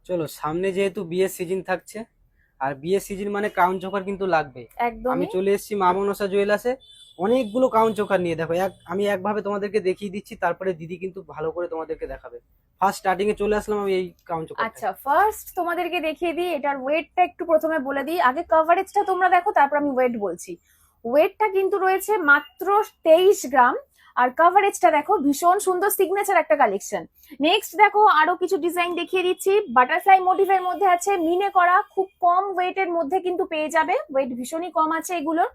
চলো, সামনে যেহেতু বিয়ের সিজন থাকছে, আর বিয়ের সিজন মানে ক্রাউন চোকার কিন্তু লাগবে। আমি একদমই। চলে এসেছি মা মনসা জুয়েলার্সে অনেকগুলো ক্রাউন চোকার নিয়ে। দেখো, আমি একভাবে তোমাদেরকে দেখিয়ে দিচ্ছি, তারপরে দিদি কিন্তু ভালো করে তোমাদেরকে দেখাবে। ফার্স্ট স্টার্টিং এ চলে আসলাম আমি এই ক্রাউন চোকারটায়। আচ্ছা, ফার্স্ট তোমাদেরকে দেখিয়ে দিই, এটার ওয়েটটা একটু প্রথমে বলে দিই। আগে কভারেজটা তোমরা দেখো, তারপর আমি ওয়েট বলছি। ওয়েটটা কিন্তু রয়েছে মাত্র 23 গ্রাম। আর কভারেজটা দেখো, ভীষণ সুন্দর সিগনেচার একটা কালেকশন। নেক্সট দেখো, আরো কিছু ডিজাইন দেখিয়ে দিচ্ছি। বাটারফ্লাই মোটিভের মধ্যে আছে, মিনে করা, খুব কম ওয়েটের মধ্যে কিন্তু পেয়ে যাবে। ওয়েট ভীষণই কম আছে এগুলোর।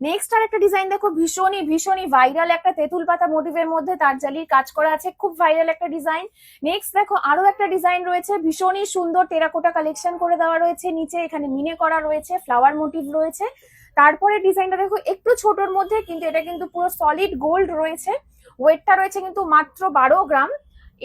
নেক্সট আর একটা ডিজাইন দেখো, ভীষণই ভীষণই ভাইরাল একটা তেঁতুল পাতা মোটিভের মধ্যে তার জালির কাজ করা আছে, খুব ভাইরাল একটা ডিজাইন। নেক্সট দেখো, আরো একটা ডিজাইন রয়েছে, ভীষণই সুন্দর টেরাকোটা কালেকশন করে দেওয়া রয়েছে, নিচে এখানে মিনে করা রয়েছে, ফ্লাওয়ার মোটিভ রয়েছে। তারপরে ডিজাইনটা দেখো, একটু ছোটর মধ্যে, কিন্তু এটা কিন্তু পুরো সলিড গোল্ড রয়েছে। ওয়েটটা রয়েছে কিন্তু মাত্র 12 গ্রাম।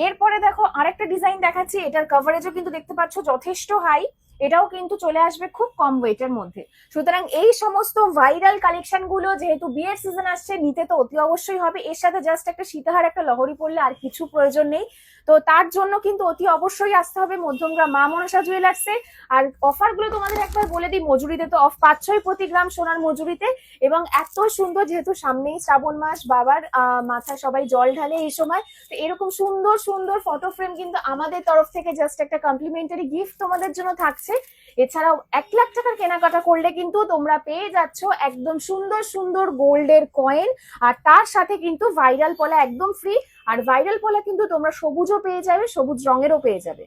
এরপরে দেখো আরেকটা ডিজাইন দেখাচ্ছি, এটার কভারেজও কিন্তু দেখতে পাচ্ছ যথেষ্ট হাই। এটাও কিন্তু চলে আসবে খুব কম ওয়েটের মধ্যে। সুতরাং এই সমস্ত ভাইরাল কালেকশন গুলো যেহেতু বিয়ের সিজন আসছে, নিতে তো অতি অবশ্যই হবে। এর সাথে জাস্ট একটা সীতাহার, একটা লহরি পড়লে আর কিছু প্রয়োজন নেই। তো তার জন্য কিন্তু অতি অবশ্যই আসতে হবে মধ্যমগ্রাম মা মনসা জুয়েলার্সে। আর অফার গুলো তোমাদের একবার বলে দিই, মজুরিতে তো অফ পাচ্ছই প্রতি গ্রাম সোনার মজুরিতে। এবং এত সুন্দর, যেহেতু সামনেই শ্রাবণ মাস, বাবার মাথায় সবাই জল ঢালে এই সময়, তো এরকম সুন্দর সুন্দর ফটো ফ্রেম কিন্তু আমাদের তরফ থেকে জাস্ট একটা কমপ্লিমেন্টারি গিফট তোমাদের জন্য থাকছে। এছাড়াও 1 লাখ টাকার কেনাকাটা করলে কিন্তু তোমরা পেয়ে যাচ্ছ একদম সুন্দর সুন্দর গোল্ডের কয়েন। আর তার সাথে কিন্তু ভাইরাল পলা একদম ফ্রি। আর ভাইরাল পলা কিন্তু তোমরা সবুজও পেয়ে যাবে, সবুজ রঙেরও পেয়ে যাবে।